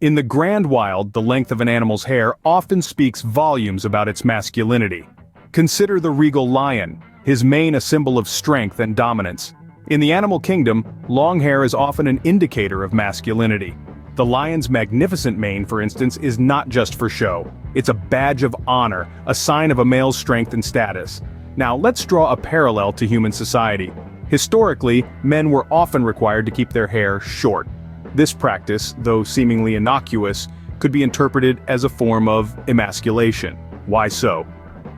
In the grand wild, the length of an animal's hair often speaks volumes about its masculinity. Consider the regal lion, his mane a symbol of strength and dominance. In the animal kingdom, long hair is often an indicator of masculinity. The lion's magnificent mane, for instance, is not just for show. It's a badge of honor, a sign of a male's strength and status. Now, let's draw a parallel to human society. Historically, men were often required to keep their hair short. This practice, though seemingly innocuous, could be interpreted as a form of emasculation. Why so?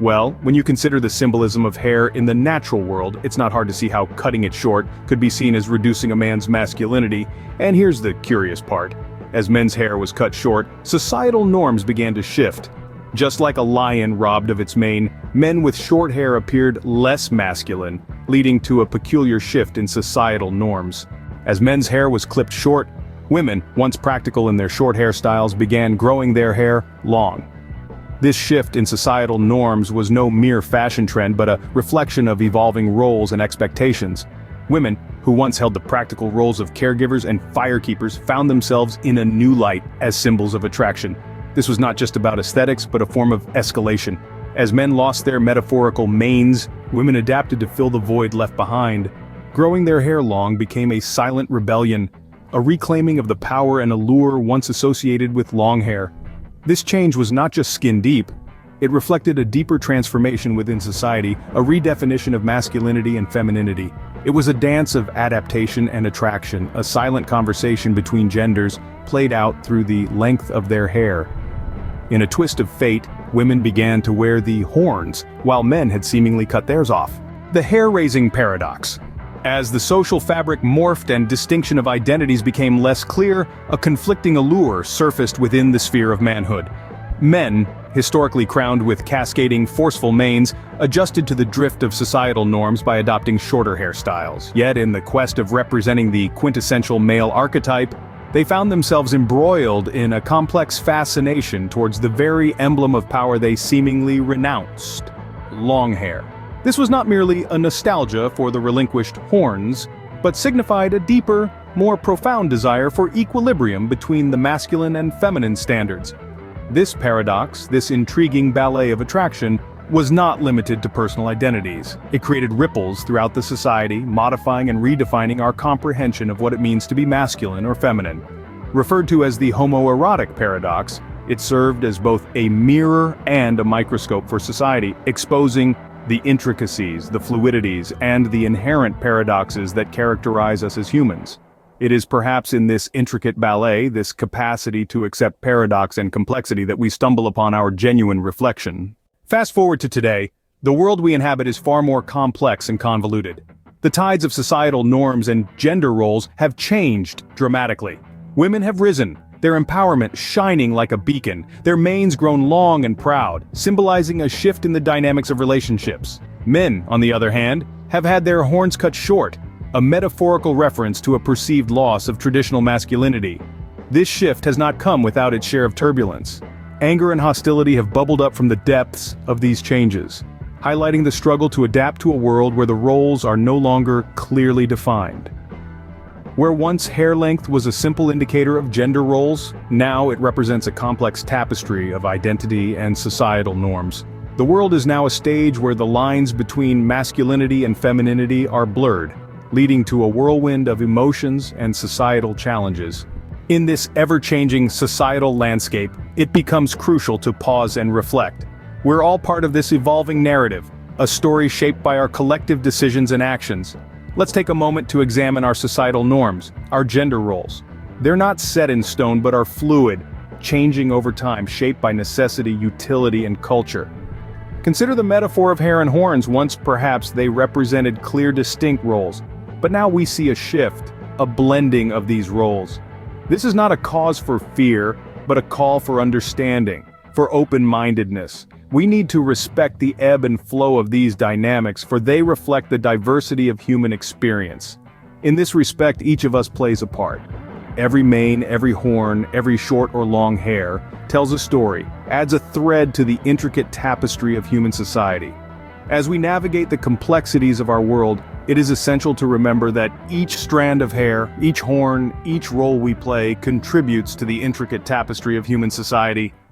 Well, when you consider the symbolism of hair in the natural world, it's not hard to see how cutting it short could be seen as reducing a man's masculinity. And here's the curious part. As men's hair was cut short, societal norms began to shift. Just like a lion robbed of its mane, men with short hair appeared less masculine, leading to a peculiar shift in societal norms. As men's hair was clipped short, women, once practical in their short hairstyles, began growing their hair long. This shift in societal norms was no mere fashion trend but a reflection of evolving roles and expectations. Women, who once held the practical roles of caregivers and firekeepers, found themselves in a new light as symbols of attraction. This was not just about aesthetics but a form of escalation. As men lost their metaphorical manes, women adapted to fill the void left behind. Growing their hair long became a silent rebellion, a reclaiming of the power and allure once associated with long hair. This change was not just skin deep. It reflected a deeper transformation within society, a redefinition of masculinity and femininity. It was a dance of adaptation and attraction, a silent conversation between genders, played out through the length of their hair. In a twist of fate, women began to wear the horns, while men had seemingly cut theirs off. The hair-raising paradox. As the social fabric morphed and distinction of identities became less clear, a conflicting allure surfaced within the sphere of manhood. Men, historically crowned with cascading, forceful manes, adjusted to the drift of societal norms by adopting shorter hairstyles. Yet in the quest of representing the quintessential male archetype, they found themselves embroiled in a complex fascination towards the very emblem of power they seemingly renounced: long hair. This was not merely a nostalgia for the relinquished horns, but signified a deeper, more profound desire for equilibrium between the masculine and feminine standards. This paradox, this intriguing ballet of attraction, was not limited to personal identities. It created ripples throughout the society, modifying and redefining our comprehension of what it means to be masculine or feminine. Referred to as the homoerotic paradox, it served as both a mirror and a microscope for society, exposing the intricacies, the fluidities, and the inherent paradoxes that characterize us as humans. It is perhaps in this intricate ballet, this capacity to accept paradox and complexity, that we stumble upon our genuine reflection. Fast forward to today, the world we inhabit is far more complex and convoluted. The tides of societal norms and gender roles have changed dramatically. Women have risen, their empowerment shining like a beacon, their manes grown long and proud, symbolizing a shift in the dynamics of relationships. Men, on the other hand, have had their horns cut short, a metaphorical reference to a perceived loss of traditional masculinity. This shift has not come without its share of turbulence. Anger and hostility have bubbled up from the depths of these changes, highlighting the struggle to adapt to a world where the roles are no longer clearly defined. Where once hair length was a simple indicator of gender roles, now it represents a complex tapestry of identity and societal norms. The world is now a stage where the lines between masculinity and femininity are blurred, leading to a whirlwind of emotions and societal challenges. In this ever-changing societal landscape, it becomes crucial to pause and reflect. We're all part of this evolving narrative, a story shaped by our collective decisions and actions. Let's take a moment to examine our societal norms, our gender roles. They're not set in stone but are fluid, changing over time, shaped by necessity, utility, and culture. Consider the metaphor of hair and horns. Once perhaps they represented clear, distinct roles, but now we see a shift, a blending of these roles. This is not a cause for fear, but a call for understanding, for open-mindedness. We need to respect the ebb and flow of these dynamics, for they reflect the diversity of human experience. In this respect, each of us plays a part. Every mane, every horn, every short or long hair tells a story, adds a thread to the intricate tapestry of human society. As we navigate the complexities of our world, It is essential to remember that each strand of hair, each horn, each role we play contributes to the intricate tapestry of human society.